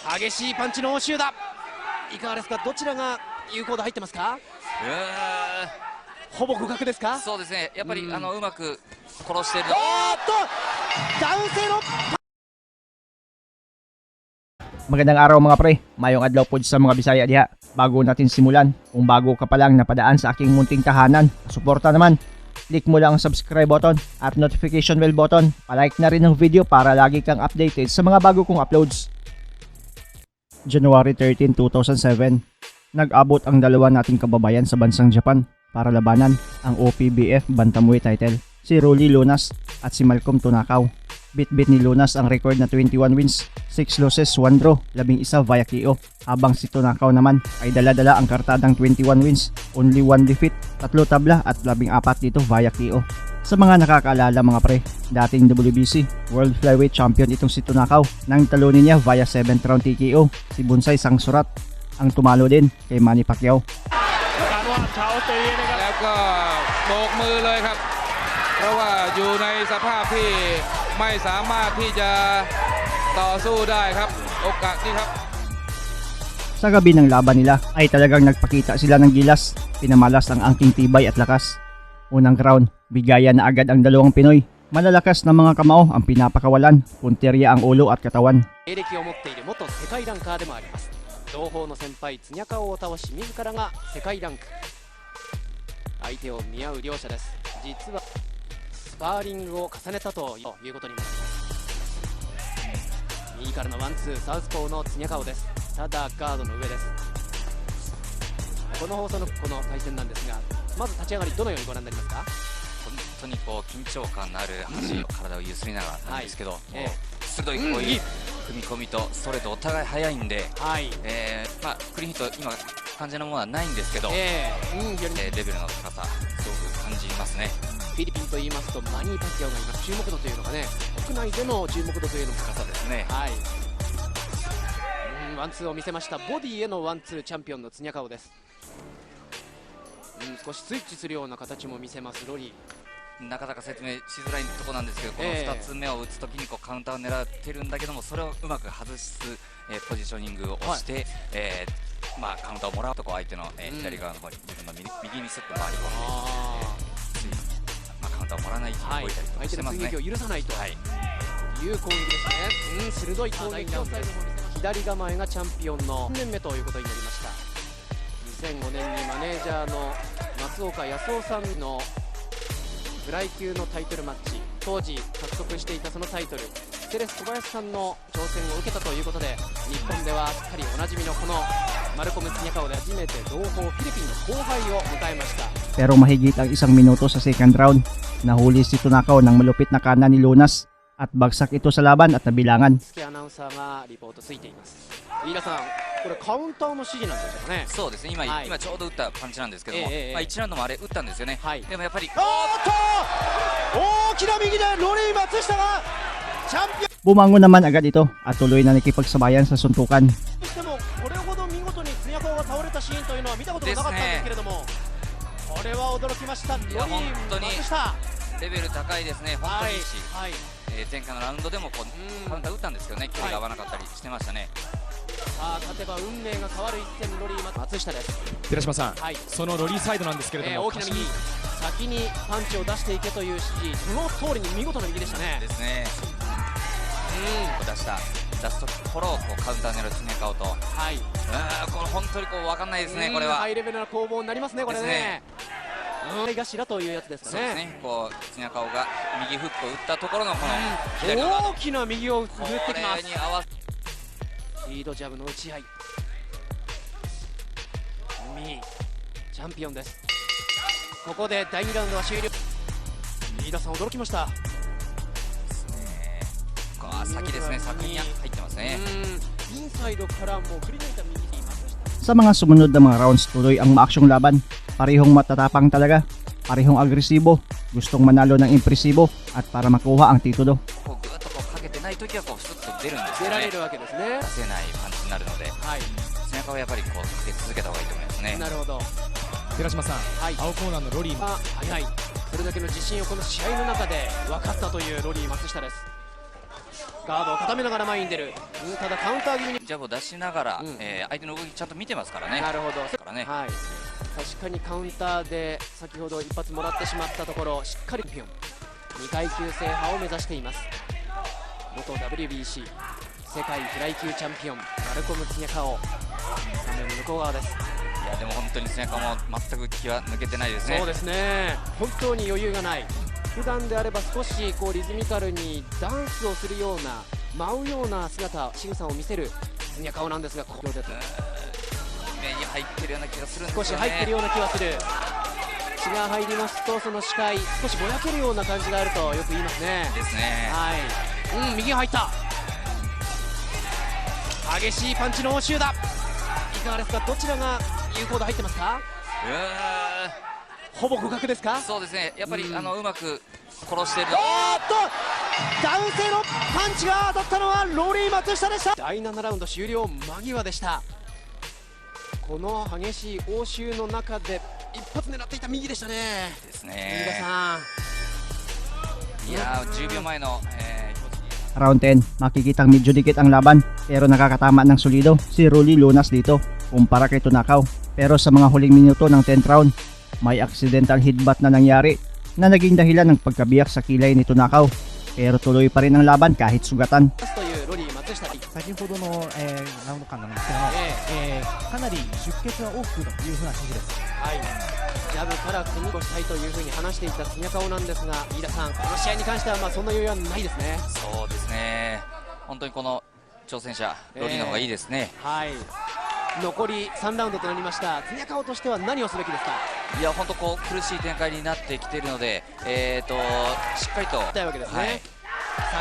激しいパンチの応酬だ。いかがですか、どちらが有効で入ってますか。ほぼ互角ですか。そうですね、やっぱりうまく殺している。おーっと男性のMagandang araw mga pre, mayong adlaw po sa mga Bisaya diha. Bago natin simulan, kung bago ka pa lang napadaan sa aking munting tahanan, suporta naman. Click mo lang ang subscribe button at notification bell button. Palike na rin ang video para lagi kang updated sa mga bago kong uploads. January 13, 2007, nag-abot ang dalawa nating kababayan sa bansang Japan para labanan ang OPBF Bantamweight title, si Rolly Lunas at si Malcolm Tunakaw. Bit-bit ni Lunas ang record na 21 wins, 6 losses, 1 draw, 11 via KO. Habang si Tunakaw naman ay dala-dala ang kartadang 21 wins, only 1 defeat, 3 tabla at 14 dito via KO. Sa mga nakakaalala mga pre, dating WBC World Flyweight Champion itong si Tunakaw nang talunin niya via 7th round TKO si Bonsai Sangsurat ang tumalo din kay Manny Pacquiao. แล้วก็โบกมือเลยครับเพราะว่าอยู่ในสภาพที่ไม่สามารถที่จะต่อสู้ได้ครับโอกาสนี้ครับ Sa gabi ng laban nila ay talagang nagpakita sila ng gilas, pinamalas ang angking tibay at lakas. Unang round, bigayan na agad ang dalawang Pinoy. Malalakas na mga kamao ang pinapakawalan, punteriya ang ulo at katawan. 経歴を持っている元世界ランカーでもあります。同胞の先輩津ニャカオを倒し自らが世界ランク。相手を見合う両者です。実はスパーリングを重ねたということにもなります。右からのワンツー、サウスポーの津ニャカオです。ただガードの上です。この放送のこの対戦なんですが、まず立ち上がりどのようにご覧になりますか。本当にこう緊張感のある体をゆすりながらなんですけど、鋭いこういう踏み込みとストレートお互い速いんで、クリーンヒット今感じのものはないんですけど、レベルの高さすごく感じますね。フィリピンと言いますとマニー・パキャオが今注目度というのがね、国内での注目度というのも高さですね。ワンツーを見せました。ボディへのワンツーチャンピオンの津ニャカオです。少しスイッチするような形も見せますロリー。なかなか説明しづらいところなんですけど、この2つ目を打つときにこうカウンターを狙ってるんだけども、それをうまく外す、ポジショニングをして、カウンターをもらうとこう相手の、左側の方に自分の右にスッと回り込んで、カウンターをもらわない動いたりとかしてますね。相手の追撃を許さないという攻撃ですね。鋭い攻撃を左構えがチャンピオンの3年目ということになりました。2005年にマネージャーの松岡康夫さんのフライ級のタイトルマッチ、当時獲得していたそのタイトル、テレス小林さんの挑戦を受けたということで、日本ではすっかりおなじみのこのマルコム・ツニャカオで初めて同胞フィリピンの後輩を迎えました。 Pero mahigit ang isang minuto sa second round, nahuli si Tunakaw ng malupit na kanan ni Lunas at bagsak ito sa laban at nabilangan. アナウンサーがリポートついています。飯田さん、これカウンターの指示なんでしょうかね。そうですね、今ちょうど打ったパンチなんですけども、1ラウンドもあれ打ったんですよね。でもやっぱり大きな右でロリー松下がチャンピオン。 Bumangon naman agad ito at tuloy na nakipagsabayan sa suntukan. してもこれほど見事に津ニャカオが倒れたシーンというのは見たことがなかったんですけれども、これは驚きました。ロリー松下レベル高いですね。本当にいいし、前回のラウンドでもこうカウンター打ったんですけどね、距離が合わなかったりしてましたね。勝てば運命が変わる一戦、ロリー松下です。寺島さん、そのロリーサイドなんですけれども、大きな右、先にパンチを出していけという指示、その通りに見事な右でしたね。ですね。出すところをこうカウンター狙うツニャカオと、これ本当にこう分かんないですね。これはハイレベルな攻防になりますね。これね、頭というやつですかね。そうですね。こうツニャカオが右フックを打ったところのこの左の大きな右を打ってきます。これに合わリードジャブの打ち合い、チャンピオンです。ここで第2ラウンドは終了。飯田さん驚きました。先ですね、先に入ってますね。インサイドからもう振り抜いた右に松下。 Sa mga sumunod na mga rounds, tuloy ang maaksyong laban. Parehong matatapang talaga, parehong agresibo, gustong manalo ng impresibo at para makuha ang titulo. こうぐっとこうかけてない時はこうスッと出るんですよね。出られるわけですね。出せないパンチになるので、ツニャカオはやっぱりこうかけ続けた方がいいと思いますね。なるほど。寺島さん、青コーナーのロリーも速い。それだけの自信をこの試合の中で分かったというロリー松下です。ガードを固めながら前に出る、ただカウンター気味に、ジャブを出しながら、うん相手の動きちゃんと見てますからね。なるほど、からね。はい、確かにカウンターで先ほど一発もらってしまったところ、しっかりピョン2階級制覇を目指しています。元 WBC 世界フライ級チャンピオンマルコム・ツニャカオ、画面向こう側です。いやでも本当にスニャカも全く気は抜けてないですね。そうですね、本当に余裕がない。普段であれば少しこうリズミカルにダンスをするような舞うような姿、仕草を見せるツニャカオなんですが、ここで目に入ってるような気がするんですよね。少し入ってるような気はする。血が入りますとその視界少しぼやけるような感じがあるとよく言いますね。ですね。はい、右が入った。激しいパンチの応酬だ。いかがですか、どちらが有効で入ってますか。ほぼ互角ですか。そうですね。やっぱりうまく殺してる。おーっとダウン性のパンチが当たったのはロリー松下でした。第7ラウンド終了間際でした。この激しい応酬の中で一発狙っていた右でしたね。です飯田ね。さん、いやー10秒前の、Round 10, makikitang medyo dikit ang laban pero nakakatama ng solido si Rolly Lunas dito kumpara kay Tunakaw. Pero sa mga huling minuto ng 10th round, may accidental headbutt na nangyari na naging dahilan ng pagkabiyak sa kilay ni Tunakaw. Pero tuloy pa rin ang laban kahit sugatan. というロリー松下、先ほどの、ラウンド間なんですけども、かなり出血が多くというふうな指示です。はい、ジャブから組み越したいというふうに話していたツニャカオなんですが、飯田さん、この試合に関してはそんな余裕はないですね。そうですね。本当にこの挑戦者ロリーの方がいいですね。はい、残り3ラウンドとなりました。ツニャカオとしては何をすべきですか。いや本当こう苦しい展開になってきているので、しっかりとしたいわけですね。はい、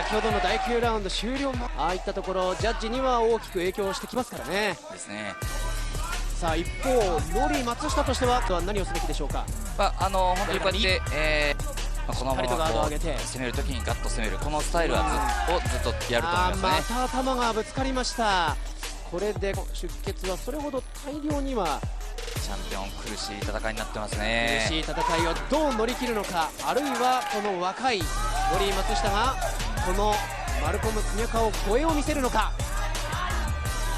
先ほどの第9ラウンド終了もああいったところジャッジには大きく影響してきますからね。ですね。さあ一方ロリー松下としては何をすべきでしょうか。本当にこうやって、このまましっかりとガードをこ上げてう攻めるときにガッと攻めるこのスタイルはずっとやると思いますね。また頭がぶつかりました。これで出血はそれほど大量には。チャンピオン苦しい戦いになってますね。苦しい戦いをどう乗り切るのか、あるいはこの若いロリー松下がこのマルコム・ツニャカオ超えを見せるのか。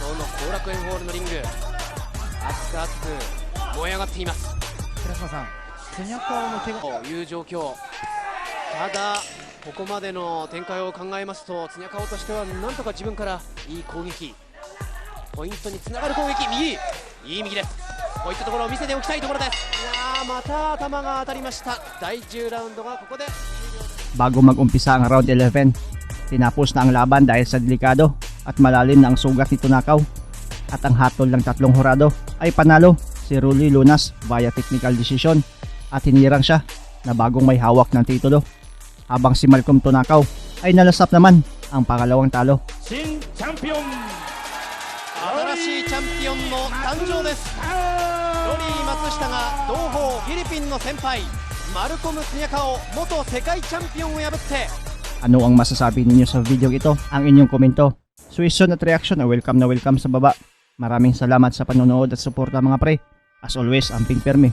今日の後楽園ホールのリング熱く熱く燃え上がっています。寺島さん、ツニャカオの怪我という状況。ただここまでの展開を考えますとツニャカオとしてはなんとか自分からいい攻撃、ポイントにつながる攻撃、いい右です。こういったところを見せておきたいところです。いやまた頭が当たりました。第10ラウンドがここで終了です。 Bago mag-umpisa ang round 11, tinapos na ang laban dahil sa delikado at malalim na ang sugat ni Tunakaw. At ang hatol ng tatlong hurado ay panalo si Rolly Lunas via technical decision at hinirang siya na bagong may hawak ng titulo. Habang si Malcolm Tunakaw ay nalasap naman ang pangalawang talo. 新チャンピオン、新しいチャンピオンの誕生です。ロリー松下が同胞フィリピンの先輩マルコム・ツニャカオ元世界チャンピオンを破って。 Ano ang masasabi ninyo sa video ito? Ang inyong komento, suwestyon at reaction ay welcome na welcome sa baba. Maraming salamat sa panonood at suporta mga pre. As always, amping perme.